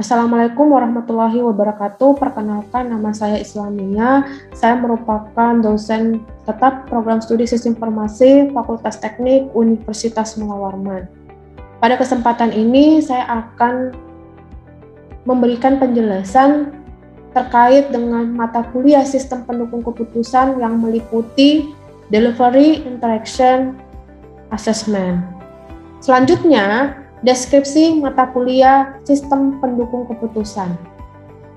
Assalamualaikum warahmatullahi wabarakatuh. Perkenalkan, nama saya Islamia. Saya merupakan dosen tetap program studi Sistem Informasi Fakultas Teknik Universitas Mula Warman. Pada kesempatan ini saya akan memberikan penjelasan terkait dengan mata kuliah Sistem Pendukung Keputusan yang meliputi Delivery Interaction Assessment. Selanjutnya, deskripsi mata kuliah Sistem Pendukung Keputusan.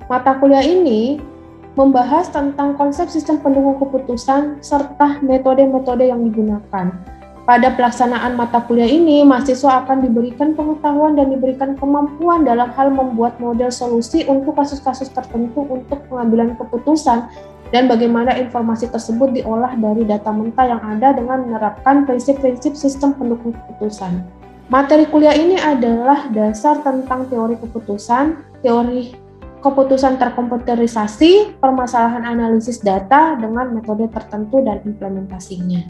Mata kuliah ini membahas tentang konsep sistem pendukung keputusan serta metode-metode yang digunakan. Pada pelaksanaan mata kuliah ini, mahasiswa akan diberikan pengetahuan dan diberikan kemampuan dalam hal membuat model solusi untuk kasus-kasus tertentu untuk pengambilan keputusan dan bagaimana informasi tersebut diolah dari data mentah yang ada dengan menerapkan prinsip-prinsip sistem pendukung keputusan. Materi kuliah ini adalah dasar tentang teori keputusan terkomputerisasi, permasalahan analisis data dengan metode tertentu dan implementasinya.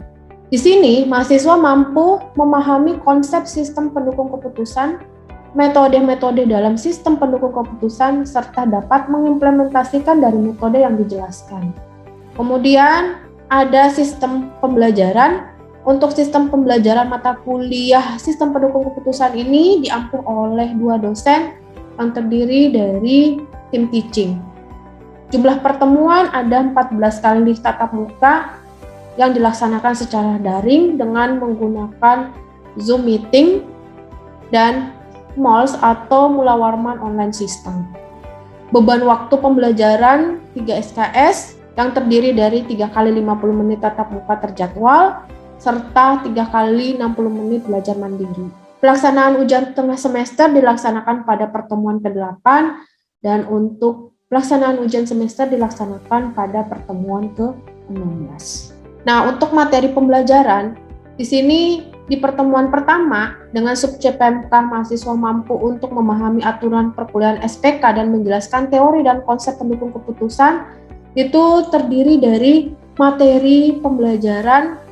Di sini, mahasiswa mampu memahami konsep sistem pendukung keputusan, metode-metode dalam sistem pendukung keputusan, serta dapat mengimplementasikan dari metode yang dijelaskan. Kemudian, ada sistem pembelajaran. Untuk sistem pembelajaran mata kuliah Sistem Pendukung Keputusan ini diampu oleh 2 dosen yang terdiri dari tim teaching. Jumlah pertemuan ada 14 kali tatap muka yang dilaksanakan secara daring dengan menggunakan Zoom meeting dan MOLS atau Mula Warman Online System. Beban waktu pembelajaran 3 SKS yang terdiri dari 3 kali 50 menit tatap muka terjadwal serta 3 kali 60 menit belajar mandiri. Pelaksanaan ujian tengah semester dilaksanakan pada pertemuan ke-8 dan untuk pelaksanaan ujian semester dilaksanakan pada pertemuan ke-16. Nah, untuk materi pembelajaran, di sini di pertemuan pertama dengan subjek PMK mahasiswa mampu untuk memahami aturan perkuliahan SPK dan menjelaskan teori dan konsep pendukung keputusan itu terdiri dari materi pembelajaran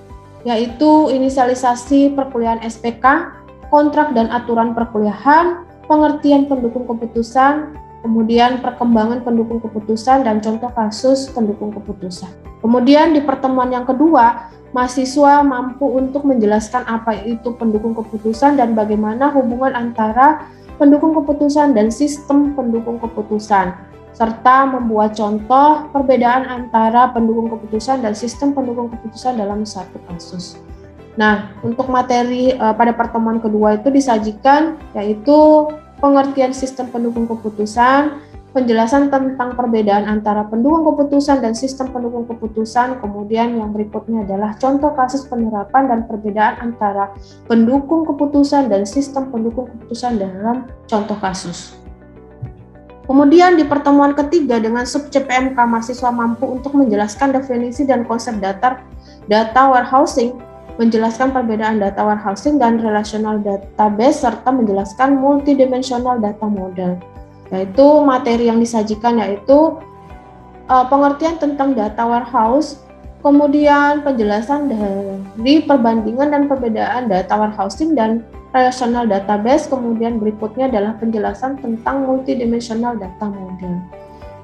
yaitu inisialisasi perkuliahan SPK, kontrak dan aturan perkuliahan, pengertian pendukung keputusan, kemudian perkembangan pendukung keputusan dan contoh kasus pendukung keputusan. Kemudian di pertemuan yang kedua, mahasiswa mampu untuk menjelaskan apa itu pendukung keputusan dan bagaimana hubungan antara pendukung keputusan dan sistem pendukung keputusan, serta membuat contoh perbedaan antara pendukung keputusan dan sistem pendukung keputusan dalam satu kasus. Nah, untuk materi pada pertemuan kedua itu disajikan yaitu pengertian sistem pendukung keputusan, penjelasan tentang perbedaan antara pendukung keputusan dan sistem pendukung keputusan, kemudian yang berikutnya adalah contoh kasus penerapan dan perbedaan antara pendukung keputusan dan sistem pendukung keputusan dalam contoh kasus. Kemudian di pertemuan ketiga dengan subjek PMK mahasiswa mampu untuk menjelaskan definisi dan konsep data warehousing, menjelaskan perbedaan data warehousing dan relational database, serta menjelaskan multidimensional data model. Yaitu materi yang disajikan yaitu pengertian tentang data warehouse, kemudian penjelasan dari perbandingan dan perbedaan data warehousing dan relational database, kemudian berikutnya adalah penjelasan tentang multidimensional data model.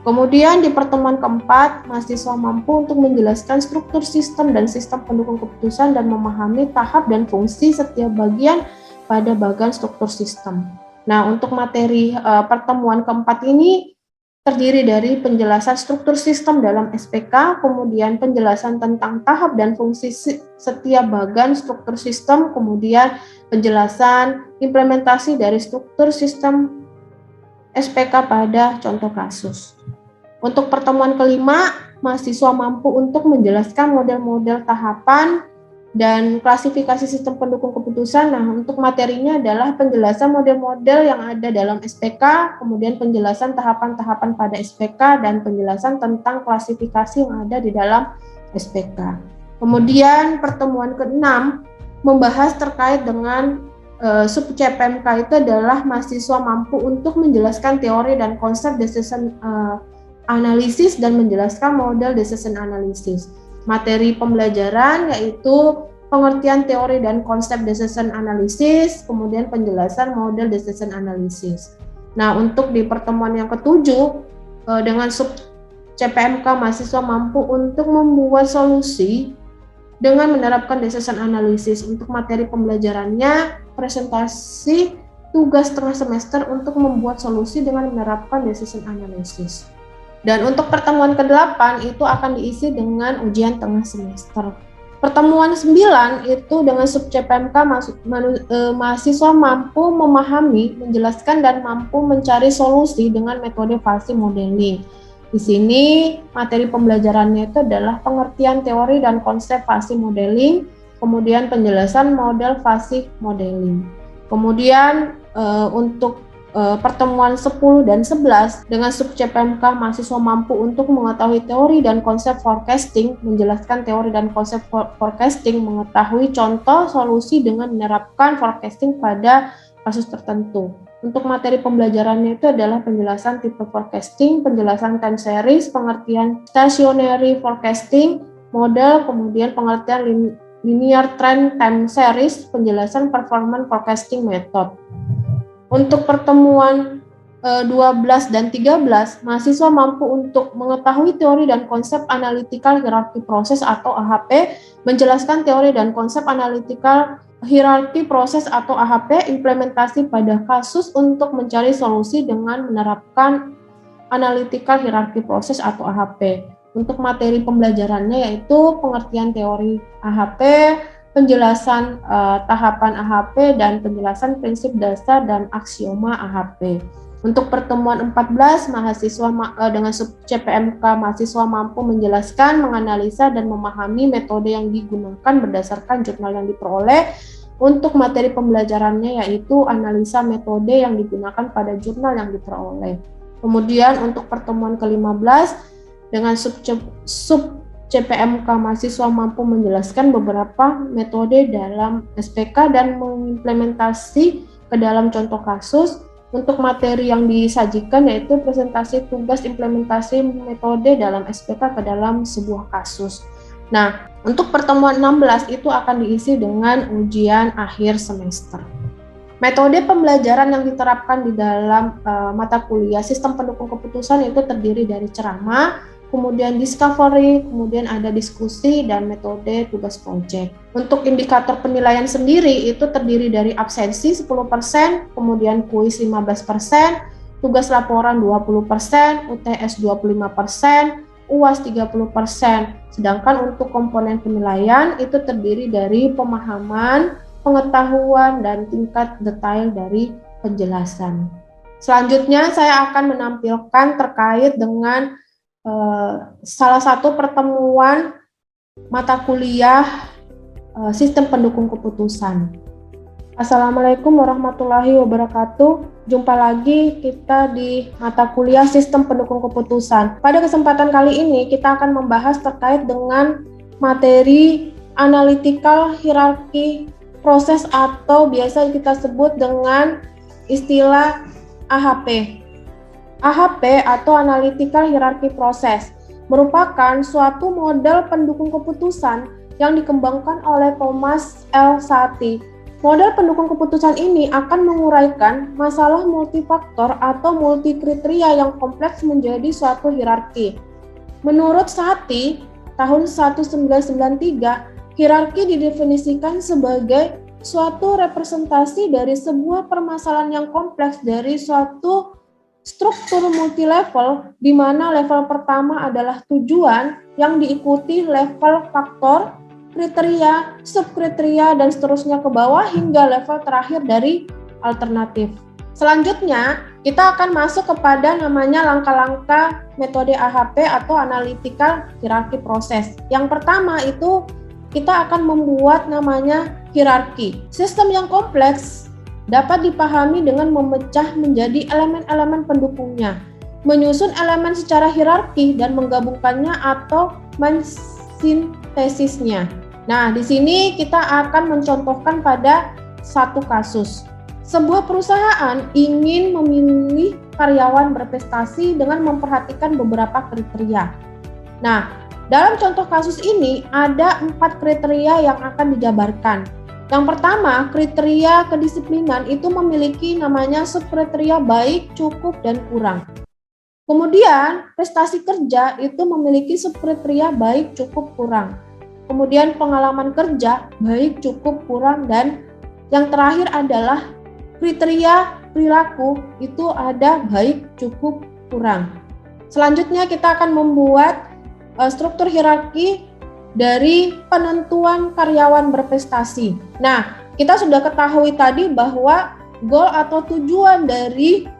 Kemudian di pertemuan keempat, mahasiswa mampu untuk menjelaskan struktur sistem dan sistem pendukung keputusan dan memahami tahap dan fungsi setiap bagian pada bagian struktur sistem. Nah, untuk materi pertemuan keempat ini terdiri dari penjelasan struktur sistem dalam SPK, kemudian penjelasan tentang tahap dan fungsi setiap bagian struktur sistem, kemudian penjelasan implementasi dari struktur sistem SPK pada contoh kasus. Untuk pertemuan kelima, mahasiswa mampu untuk menjelaskan model-model tahapan dan klasifikasi sistem pendukung keputusan. Nah, untuk materinya adalah penjelasan model-model yang ada dalam SPK, kemudian penjelasan tahapan-tahapan pada SPK, dan penjelasan tentang klasifikasi yang ada di dalam SPK. Kemudian pertemuan ke-6 membahas terkait dengan subjek PMK itu adalah mahasiswa mampu untuk menjelaskan teori dan konsep decision analysis dan menjelaskan model decision analysis. Materi pembelajaran yaitu pengertian teori dan konsep decision analysis, kemudian penjelasan model decision analysis. Nah, untuk di pertemuan yang ketujuh, dengan sub CPMK mahasiswa mampu untuk membuat solusi dengan menerapkan decision analysis. Untuk materi pembelajarannya, presentasi tugas tengah semester untuk membuat solusi dengan menerapkan decision analysis. Dan untuk pertemuan ke-8 itu akan diisi dengan ujian tengah semester. Pertemuan 9 itu dengan sub CPMK mahasiswa mampu memahami, menjelaskan, dan mampu mencari solusi dengan metode fuzzy modeling. Di sini materi pembelajarannya itu adalah pengertian teori dan konsep fuzzy modeling, kemudian penjelasan model fuzzy modeling. Kemudian untuk pertemuan 10 dan 11 dengan sub CPMK mahasiswa mampu untuk mengetahui teori dan konsep forecasting, menjelaskan teori dan konsep forecasting, mengetahui contoh solusi dengan menerapkan forecasting pada kasus tertentu. Untuk materi pembelajarannya itu adalah penjelasan tipe forecasting, penjelasan time series, pengertian stationary forecasting, model, kemudian pengertian linear trend time series, penjelasan performance forecasting method. Untuk pertemuan 12 dan 13, mahasiswa mampu untuk mengetahui teori dan konsep analytical hierarchy process atau AHP, menjelaskan teori dan konsep analytical hierarchy process atau AHP, implementasi pada kasus untuk mencari solusi dengan menerapkan analytical hierarchy process atau AHP. Untuk materi pembelajarannya yaitu pengertian teori AHP, penjelasan tahapan AHP, dan penjelasan prinsip dasar dan aksioma AHP. Untuk pertemuan 14, mahasiswa dengan sub CPMK mahasiswa mampu menjelaskan, menganalisa, dan memahami metode yang digunakan berdasarkan jurnal yang diperoleh. Untuk materi pembelajarannya yaitu analisa metode yang digunakan pada jurnal yang diperoleh. Kemudian untuk pertemuan ke-15 dengan sub CPMK mahasiswa mampu menjelaskan beberapa metode dalam SPK dan mengimplementasi ke dalam contoh kasus. Untuk materi yang disajikan yaitu presentasi tugas implementasi metode dalam SPK ke dalam sebuah kasus. Nah, untuk pertemuan 16 itu akan diisi dengan ujian akhir semester. Metode pembelajaran yang diterapkan di dalam mata kuliah sistem pendukung keputusan itu terdiri dari ceramah, kemudian discovery, kemudian ada diskusi, dan metode tugas proyek. Untuk indikator penilaian sendiri itu terdiri dari absensi 10%, kemudian kuis 15%, tugas laporan 20%, UTS 25%, UAS 30%. Sedangkan untuk komponen penilaian itu terdiri dari pemahaman, pengetahuan, dan tingkat detail dari penjelasan. Selanjutnya saya akan menampilkan terkait dengan salah satu pertemuan mata kuliah sistem pendukung keputusan. Assalamualaikum warahmatullahi wabarakatuh. Jumpa lagi kita di mata kuliah sistem pendukung keputusan. Pada kesempatan kali ini kita akan membahas terkait dengan materi analytical hierarchy proses atau biasa kita sebut dengan istilah AHP. AHP atau Analytical Hierarchy Process merupakan suatu model pendukung keputusan yang dikembangkan oleh Thomas L. Satie. Model pendukung keputusan ini akan menguraikan masalah multifaktor atau multikriteria yang kompleks menjadi suatu hierarki. Menurut Satie, tahun 1993, hierarki didefinisikan sebagai suatu representasi dari sebuah permasalahan yang kompleks dari suatu struktur multilevel, di mana level pertama adalah tujuan yang diikuti level faktor, kriteria, subkriteria, dan seterusnya ke bawah hingga level terakhir dari alternatif. Selanjutnya, kita akan masuk kepada namanya langkah-langkah metode AHP atau Analytical Hierarchy Process. Yang pertama itu kita akan membuat namanya hierarki. Sistem yang kompleks dapat dipahami dengan memecah menjadi elemen-elemen pendukungnya, menyusun elemen secara hierarki dan menggabungkannya atau mensintesisnya. Nah, di sini kita akan mencontohkan pada satu kasus. Sebuah perusahaan ingin memilih karyawan berprestasi dengan memperhatikan beberapa kriteria. Nah, dalam contoh kasus ini ada 4 kriteria yang akan dijabarkan. Yang pertama, kriteria kedisiplinan itu memiliki namanya subkriteria baik, cukup, dan kurang. Kemudian, prestasi kerja itu memiliki subkriteria baik, cukup, kurang. Kemudian pengalaman kerja baik, cukup, kurang, dan yang terakhir adalah kriteria perilaku itu ada baik, cukup, kurang. Selanjutnya kita akan membuat struktur hierarki dari penentuan karyawan berprestasi. Nah, kita sudah ketahui tadi bahwa goal atau tujuan dari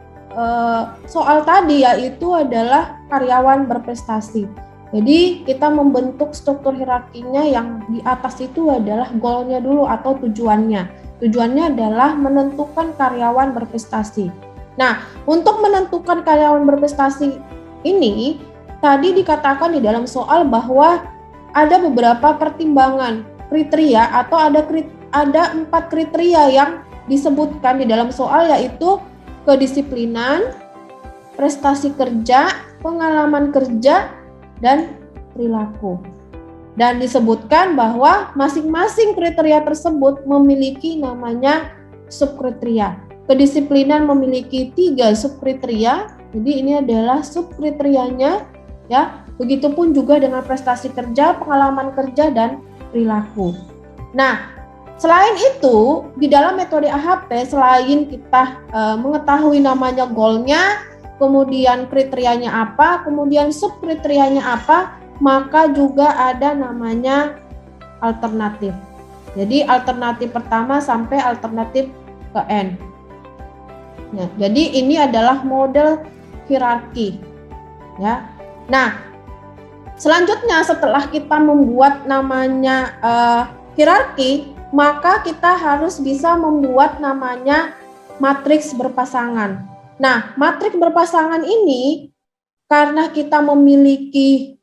soal tadi yaitu adalah karyawan berprestasi. Jadi kita membentuk struktur hierarkinya yang di atas itu adalah goalnya dulu atau tujuannya. Tujuannya adalah menentukan karyawan berprestasi. Nah, untuk menentukan karyawan berprestasi ini tadi dikatakan di dalam soal bahwa ada beberapa pertimbangan kriteria atau ada 4 kriteria yang disebutkan di dalam soal, yaitu kedisiplinan, prestasi kerja, pengalaman kerja, dan perilaku. Dan disebutkan bahwa masing-masing kriteria tersebut memiliki namanya subkriteria. Kedisiplinan memiliki 3 subkriteria, jadi ini adalah subkriterianya ya. Begitupun juga dengan prestasi kerja, pengalaman kerja, dan perilaku. Nah, selain itu, di dalam metode AHP, selain kita mengetahui namanya goalnya, kemudian kriterianya apa, kemudian subkriterianya apa, maka juga ada namanya alternatif. Jadi alternatif pertama sampai alternatif ke N. Nah, jadi ini adalah model hierarki. Ya. Nah, selanjutnya setelah kita membuat namanya hierarki, maka kita harus bisa membuat namanya matriks berpasangan. Nah, matriks berpasangan ini karena kita memiliki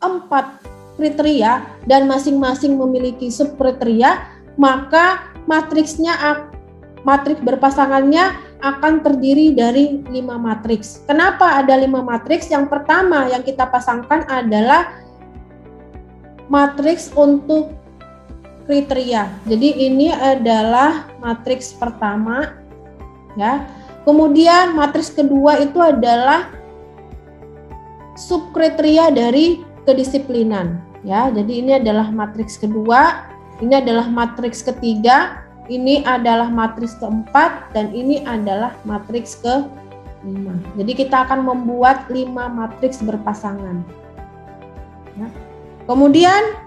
4 kriteria dan masing-masing memiliki subkriteria, maka matriks berpasangannya akan terdiri dari 5 matriks. Kenapa ada 5 matriks? Yang pertama yang kita pasangkan adalah matriks untuk kriteria. Jadi ini adalah matriks pertama ya. Kemudian matriks kedua itu adalah subkriteria dari kedisiplinan ya. Jadi ini adalah matriks kedua, ini adalah matriks ketiga, ini adalah matriks keempat, dan ini adalah matriks ke-5. Jadi kita akan membuat 5 matriks berpasangan. Ya. Kemudian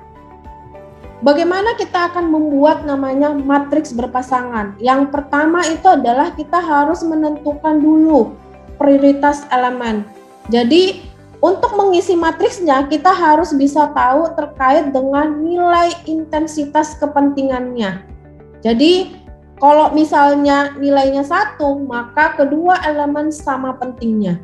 bagaimana kita akan membuat namanya matriks berpasangan? Yang pertama itu adalah kita harus menentukan dulu prioritas elemen. Jadi untuk mengisi matriksnya kita harus bisa tahu terkait dengan nilai intensitas kepentingannya. Jadi kalau misalnya nilainya 1, maka kedua elemen sama pentingnya.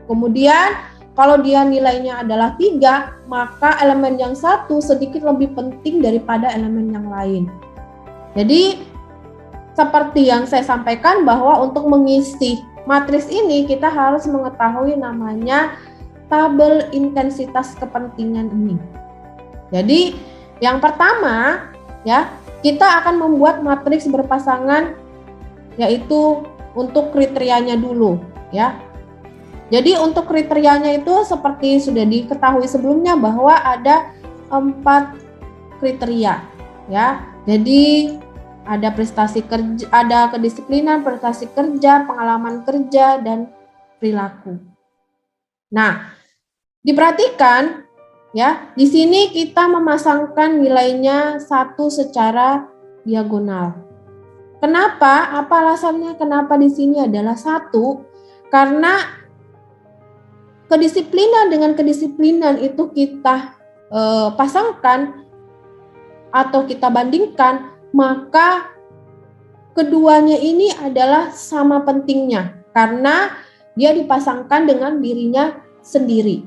Kemudian kalau dia nilainya adalah 3, maka elemen yang 1 sedikit lebih penting daripada elemen yang lain. Jadi seperti yang saya sampaikan bahwa untuk mengisi matriks ini kita harus mengetahui namanya tabel intensitas kepentingan ini. Jadi yang pertama ya, kita akan membuat matriks berpasangan yaitu untuk kriterianya dulu ya. Jadi untuk kriterianya itu seperti sudah diketahui sebelumnya bahwa ada 4 kriteria ya. Jadi ada prestasi kerja, ada kedisiplinan, prestasi kerja, pengalaman kerja, dan perilaku. Nah, diperhatikan ya, di sini kita memasangkan nilainya 1 secara diagonal. Kenapa? Apa alasannya kenapa di sini adalah 1? Karena kedisiplinan dengan kedisiplinan itu kita pasangkan atau kita bandingkan, maka keduanya ini adalah sama pentingnya karena dia dipasangkan dengan dirinya sendiri.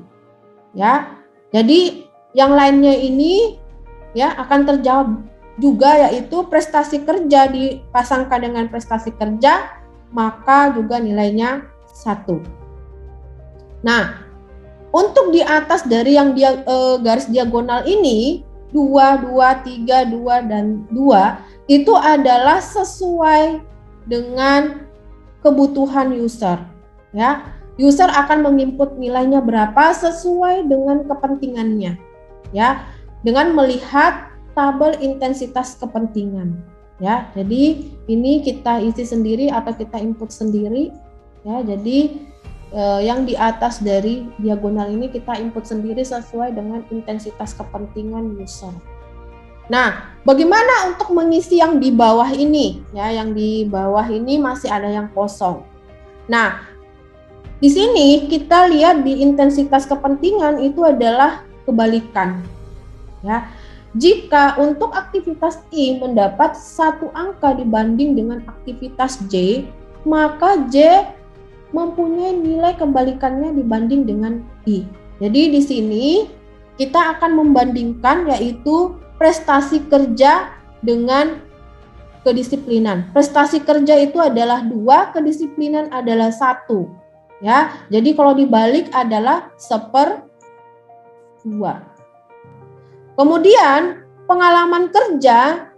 Ya. Jadi yang lainnya ini ya akan terjawab juga, yaitu prestasi kerja dipasangkan dengan prestasi kerja, maka juga nilainya 1. Nah, untuk di atas dari yang garis diagonal ini 2, 2, 3, 2, dan 2 itu adalah sesuai dengan kebutuhan user. Ya, user akan menginput nilainya berapa sesuai dengan kepentingannya. Ya, dengan melihat tabel intensitas kepentingan. Ya, jadi ini kita isi sendiri atau kita input sendiri. Ya, jadi yang di atas dari diagonal ini kita input sendiri sesuai dengan intensitas kepentingan user. Nah, bagaimana untuk mengisi yang di bawah ini? Ya, yang di bawah ini masih ada yang kosong. Nah, di sini kita lihat di intensitas kepentingan itu adalah kebalikan. Ya, jika untuk aktivitas I mendapat satu angka dibanding dengan aktivitas J, maka J mempunyai nilai kebalikannya dibanding dengan I. Jadi di sini kita akan membandingkan yaitu prestasi kerja dengan kedisiplinan. Prestasi kerja itu adalah 2, kedisiplinan adalah 1. Ya, jadi kalau dibalik adalah 1/2. Kemudian pengalaman kerja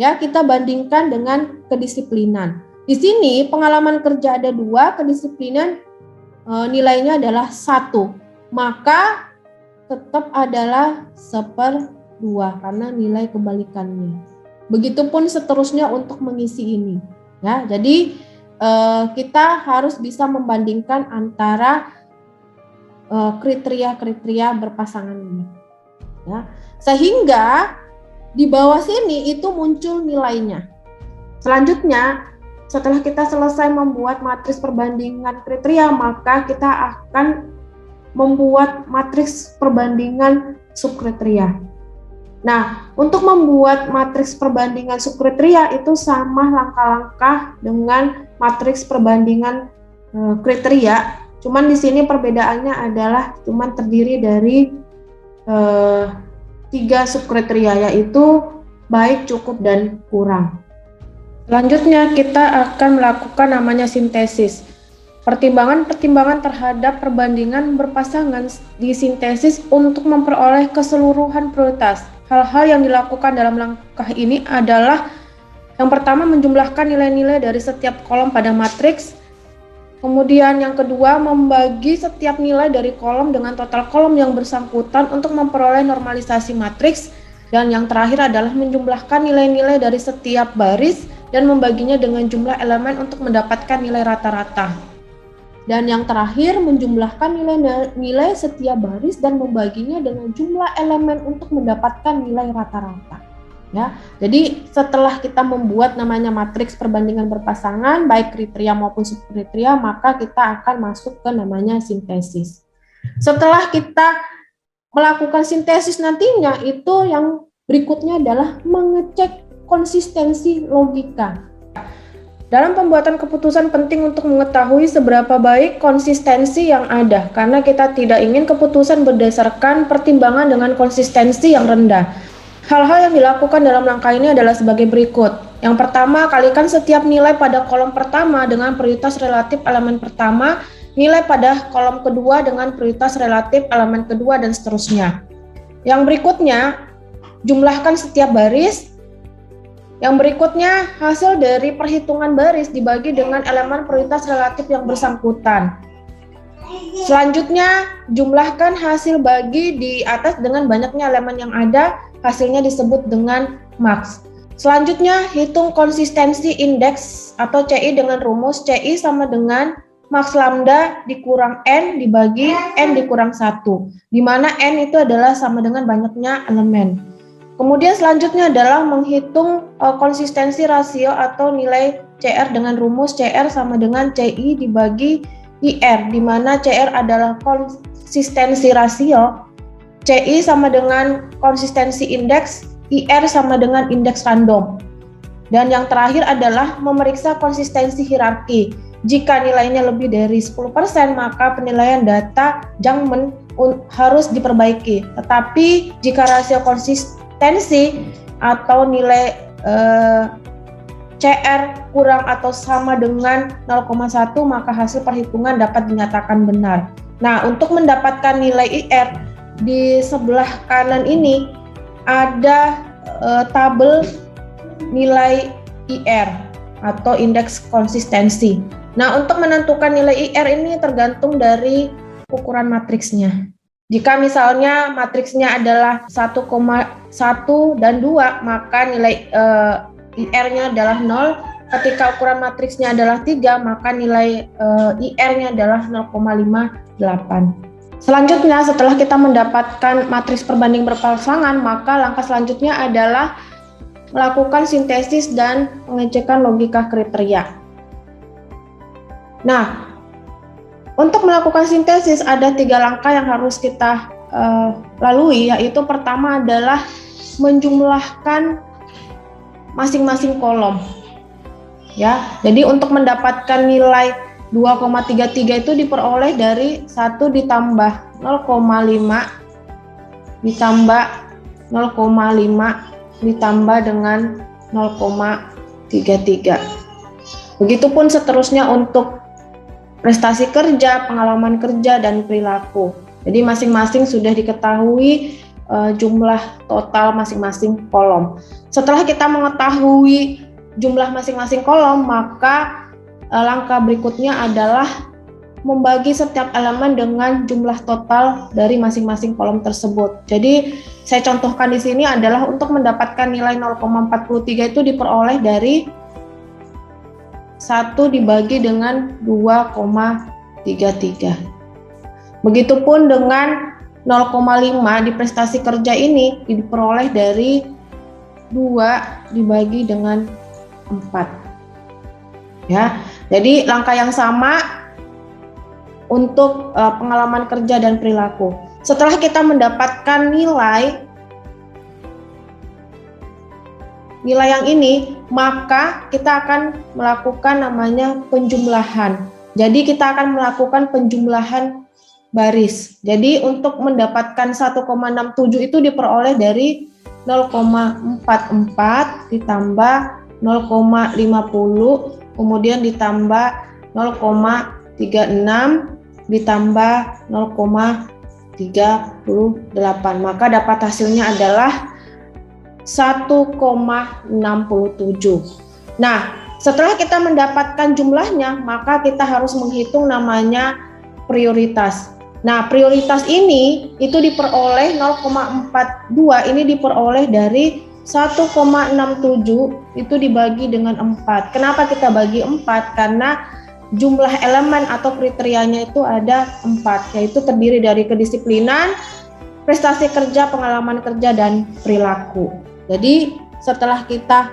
ya kita bandingkan dengan kedisiplinan. Di sini pengalaman kerja ada 2, kedisiplinan nilainya adalah 1. Maka tetap adalah 1/2 karena nilai kebalikannya. Begitupun seterusnya untuk mengisi ini. Ya, jadi kita harus bisa membandingkan antara kriteria-kriteria berpasangan ini. Ya, sehingga di bawah sini itu muncul nilainya. Selanjutnya, setelah kita selesai membuat matriks perbandingan kriteria, maka kita akan membuat matriks perbandingan subkriteria. Nah, untuk membuat matriks perbandingan subkriteria itu sama langkah-langkah dengan matriks perbandingan kriteria. Cuman di sini perbedaannya adalah cuman terdiri dari 3 subkriteria, yaitu baik, cukup, dan kurang. Selanjutnya kita akan melakukan namanya sintesis. Pertimbangan-pertimbangan terhadap perbandingan berpasangan disintesis untuk memperoleh keseluruhan prioritas. Hal-hal yang dilakukan dalam langkah ini adalah yang pertama menjumlahkan nilai-nilai dari setiap kolom pada matriks. Kemudian yang kedua membagi setiap nilai dari kolom dengan total kolom yang bersangkutan untuk memperoleh normalisasi matriks. Dan yang terakhir adalah menjumlahkan nilai-nilai dari setiap baris dan membaginya dengan jumlah elemen untuk mendapatkan nilai rata-rata. Dan yang terakhir menjumlahkan nilai setiap baris dan membaginya dengan jumlah elemen untuk mendapatkan nilai rata-rata. Ya, jadi setelah kita membuat namanya matriks perbandingan berpasangan baik kriteria maupun subkriteria, maka kita akan masuk ke namanya sintesis. Setelah kita melakukan sintesis nantinya, itu yang berikutnya adalah mengecek konsistensi logika. Dalam pembuatan keputusan penting untuk mengetahui seberapa baik konsistensi yang ada, karena kita tidak ingin keputusan berdasarkan pertimbangan dengan konsistensi yang rendah. Hal-hal yang dilakukan dalam langkah ini adalah sebagai berikut. Yang pertama, kalikan setiap nilai pada kolom pertama dengan prioritas relatif elemen pertama, nilai pada kolom kedua dengan prioritas relatif elemen kedua, dan seterusnya. Yang berikutnya, jumlahkan setiap baris. Yang berikutnya, hasil dari perhitungan baris dibagi dengan elemen prioritas relatif yang bersangkutan. Selanjutnya, jumlahkan hasil bagi di atas dengan banyaknya elemen yang ada, hasilnya disebut dengan maks. Selanjutnya, hitung konsistensi indeks atau CI dengan rumus CI sama dengan maks lambda dikurang N dibagi N dikurang 1, di mana N itu adalah sama dengan banyaknya elemen. Kemudian selanjutnya adalah menghitung konsistensi rasio atau nilai CR dengan rumus CR sama dengan CI dibagi IR, di mana CR adalah konsistensi rasio, CI sama dengan konsistensi indeks, IR sama dengan indeks random. Dan yang terakhir adalah memeriksa konsistensi hierarki. Jika nilainya lebih dari 10%, maka penilaian data judgment harus diperbaiki. Tetapi jika rasio konsistensi atau nilai CR kurang atau sama dengan 0,1, maka hasil perhitungan dapat dinyatakan benar. Nah, untuk mendapatkan nilai IR di sebelah kanan ini, ada tabel nilai IR atau indeks konsistensi. Nah, untuk menentukan nilai IR ini tergantung dari ukuran matriksnya. Jika misalnya matriksnya adalah 1,1 dan 2, maka nilai IR-nya adalah 0. Ketika ukuran matriksnya adalah 3, maka nilai IR-nya adalah 0,58. Selanjutnya, setelah kita mendapatkan matriks perbanding berpasangan, maka langkah selanjutnya adalah melakukan sintesis dan pengecekan logika kriteria. Nah, untuk melakukan sintesis ada 3 langkah yang harus kita lalui, yaitu pertama adalah menjumlahkan masing-masing kolom. Ya, jadi untuk mendapatkan nilai 2,33 itu diperoleh dari 1 ditambah 0,5 ditambah 0,5 ditambah dengan 0,33. Begitupun seterusnya untuk prestasi kerja, pengalaman kerja, dan perilaku. Jadi masing-masing sudah diketahui jumlah total masing-masing kolom. Setelah kita mengetahui jumlah masing-masing kolom, maka langkah berikutnya adalah membagi setiap elemen dengan jumlah total dari masing-masing kolom tersebut. Jadi saya contohkan di sini adalah untuk mendapatkan nilai 0,43 itu diperoleh dari 1 dibagi dengan 2,33. Begitupun dengan 0,5 di prestasi kerja ini diperoleh dari 2 dibagi dengan 4. Ya, jadi langkah yang sama untuk pengalaman kerja dan perilaku. Setelah kita mendapatkan nilai yang ini, maka kita akan melakukan namanya penjumlahan. Jadi kita akan melakukan penjumlahan baris. Jadi untuk mendapatkan 1,67 itu diperoleh dari 0,44 ditambah 0,50, kemudian ditambah 0,36 ditambah 0,38. Maka dapat hasilnya adalah 1,67. Nah, setelah kita mendapatkan jumlahnya, maka kita harus menghitung namanya prioritas. Nah, prioritas ini itu diperoleh 0,42, ini diperoleh dari 1,67 itu dibagi dengan 4. Kenapa kita bagi 4? Karena jumlah elemen atau kriterianya itu ada 4, yaitu terdiri dari kedisiplinan, prestasi kerja, pengalaman kerja, dan perilaku. Jadi setelah kita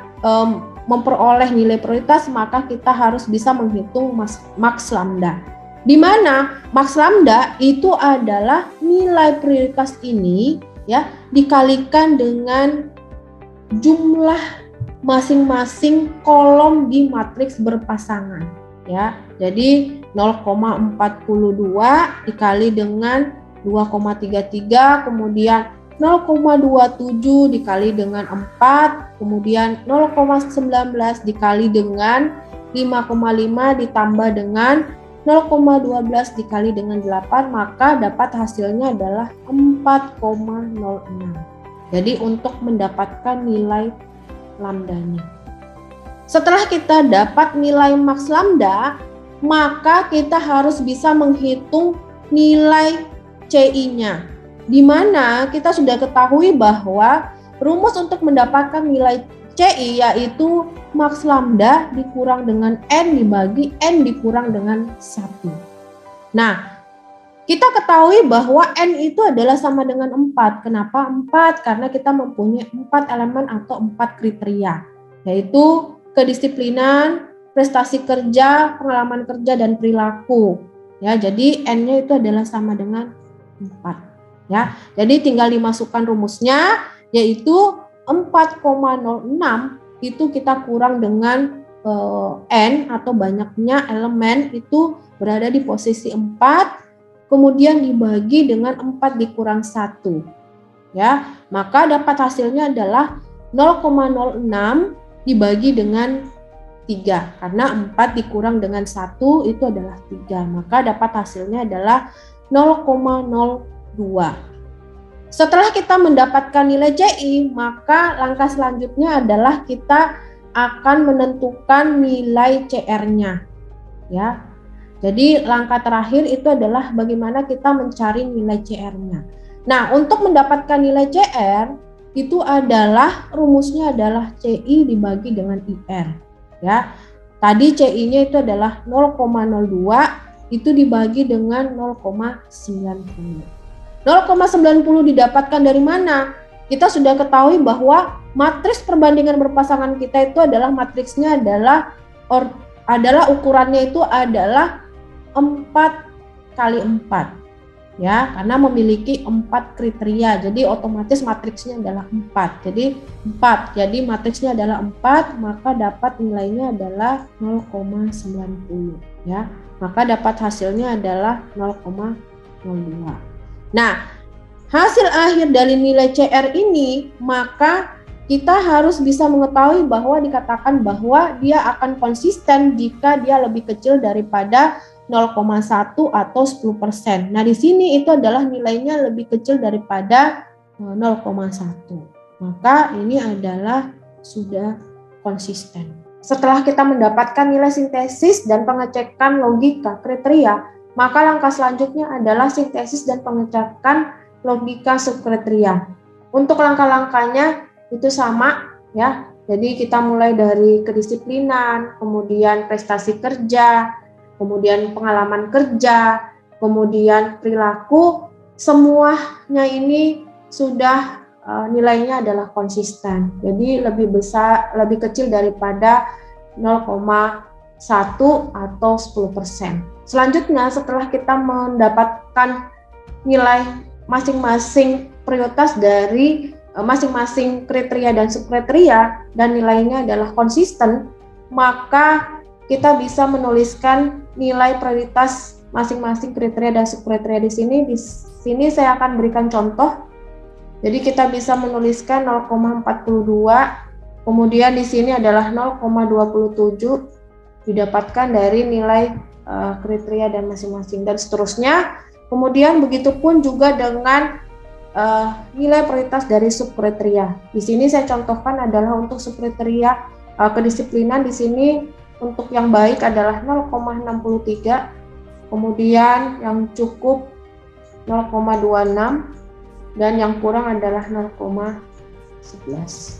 memperoleh nilai prioritas, maka kita harus bisa menghitung maks lambda. Di mana maks lambda itu adalah nilai prioritas ini ya dikalikan dengan jumlah masing-masing kolom di matriks berpasangan ya. Jadi 0,42 dikali dengan 2,33, kemudian 0,27 dikali dengan 4, kemudian 0,19 dikali dengan 5,5 ditambah dengan 0,12 dikali dengan 8, maka dapat hasilnya adalah 4,06. Jadi untuk mendapatkan nilai lambdanya. Setelah kita dapat nilai maks lambda, maka kita harus bisa menghitung nilai CI-nya. Di mana kita sudah ketahui bahwa rumus untuk mendapatkan nilai CI yaitu maks lambda dikurang dengan N dibagi N dikurang dengan 1. Nah, kita ketahui bahwa N itu adalah sama dengan 4. Kenapa 4? Karena kita mempunyai 4 elemen atau 4 kriteria, yaitu kedisiplinan, prestasi kerja, pengalaman kerja, dan perilaku. Ya, jadi N-nya itu adalah sama dengan 4. Ya, jadi tinggal dimasukkan rumusnya, yaitu 4,06 itu kita kurang dengan N atau banyaknya elemen itu berada di posisi 4, kemudian dibagi dengan 4 dikurang 1. Ya, maka dapat hasilnya adalah 0,06 dibagi dengan 3, karena 4 dikurang dengan 1 itu adalah 3, maka dapat hasilnya adalah 0,02. Setelah kita mendapatkan nilai CI, maka langkah selanjutnya adalah kita akan menentukan nilai CR-nya, ya. Jadi langkah terakhir itu adalah bagaimana kita mencari nilai CR-nya. Nah, untuk mendapatkan nilai CR itu adalah rumusnya adalah CI dibagi dengan IR, ya. Tadi CI-nya itu adalah 0,02, itu dibagi dengan 0,90. 0,90 didapatkan dari mana? Kita sudah ketahui bahwa matriks perbandingan berpasangan kita itu adalah matriksnya adalah ukurannya itu adalah 4 kali 4, ya, karena memiliki 4 kriteria. Jadi otomatis matriksnya adalah 4. Jadi 4. Jadi matriksnya adalah 4, maka dapat nilainya adalah 0,90, ya. Maka dapat hasilnya adalah 0,02. Nah, hasil akhir dari nilai CR ini, maka kita harus bisa mengetahui bahwa dikatakan bahwa dia akan konsisten jika dia lebih kecil daripada 0,1 atau 10%. Nah, di sini itu adalah nilainya lebih kecil daripada 0,1. Maka ini adalah sudah konsisten. Setelah kita mendapatkan nilai sintesis dan pengecekan logika kriteria, maka langkah selanjutnya adalah sintesis dan pengecekan logika subkriteria. Untuk langkah-langkahnya itu sama, ya. Jadi kita mulai dari kedisiplinan, kemudian prestasi kerja, kemudian pengalaman kerja, kemudian perilaku, semuanya ini sudah nilainya adalah konsisten. Jadi lebih kecil daripada 0,1 atau 10%. Selanjutnya, setelah kita mendapatkan nilai masing-masing prioritas dari masing-masing kriteria dan subkriteria dan nilainya adalah konsisten, maka kita bisa menuliskan nilai prioritas masing-masing kriteria dan subkriteria di sini. Di sini saya akan berikan contoh. Jadi kita bisa menuliskan 0,42, kemudian di sini adalah 0,27 didapatkan dari nilai kriteria dan masing-masing, dan seterusnya. Kemudian begitupun juga dengan nilai prioritas dari subkriteria. Di sini saya contohkan adalah untuk subkriteria kedisiplinan. Di sini untuk yang baik adalah 0,63, kemudian yang cukup 0,26, dan yang kurang adalah 0,11.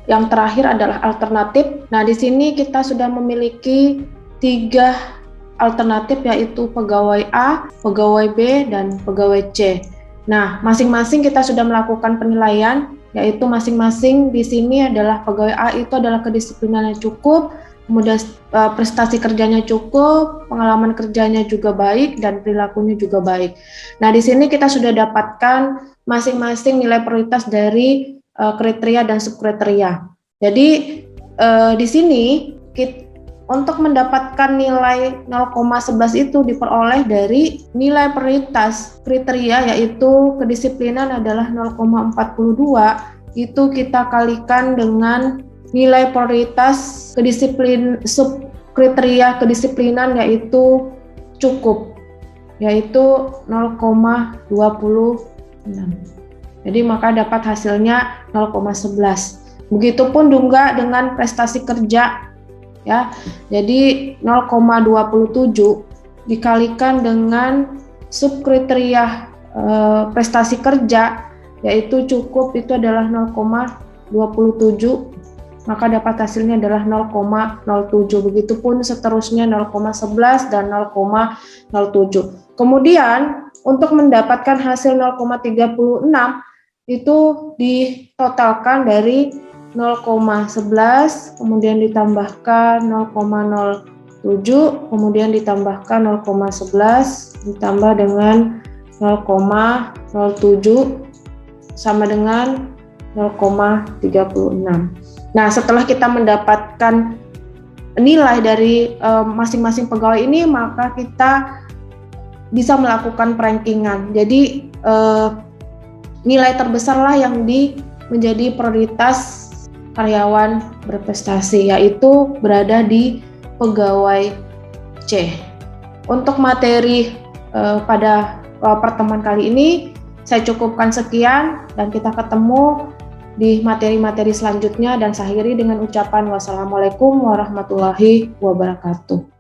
Yang terakhir adalah alternatif. Nah, di sini kita sudah memiliki 3 alternatif, yaitu pegawai A, pegawai B, dan pegawai C. Nah, masing-masing kita sudah melakukan penilaian, yaitu masing-masing di sini adalah pegawai A itu adalah kedisiplinannya cukup, kemudian prestasi kerjanya cukup, pengalaman kerjanya juga baik, dan perilakunya juga baik. Nah, di sini kita sudah dapatkan masing-masing nilai prioritas dari kriteria dan subkriteria. Jadi di sini untuk mendapatkan nilai 0,11 itu diperoleh dari nilai prioritas kriteria, yaitu kedisiplinan adalah 0,42, itu kita kalikan dengan nilai prioritas subkriteria kedisiplinan, yaitu cukup, yaitu 0,26. Jadi maka dapat hasilnya 0,11. Begitupun juga dengan prestasi kerja, ya. Jadi 0,27 dikalikan dengan subkriteria prestasi kerja, yaitu cukup, itu adalah 0,27, maka dapat hasilnya adalah 0,07. Begitupun seterusnya 0,11 dan 0,07. Kemudian untuk mendapatkan hasil 0,36 itu ditotalkan dari 0,11, kemudian ditambahkan 0,07, kemudian ditambahkan 0,11, ditambah dengan 0,07 sama dengan 0,36. Nah, setelah kita mendapatkan nilai dari masing-masing pegawai ini, maka kita bisa melakukan perankingan. Jadi nilai terbesarlah yang menjadi prioritas karyawan berprestasi, yaitu berada di pegawai C. Untuk materi pada pertemuan kali ini Saya cukupkan sekian dan kita ketemu di materi-materi selanjutnya, dan saya akhiri dengan ucapan wassalamualaikum warahmatullahi wabarakatuh.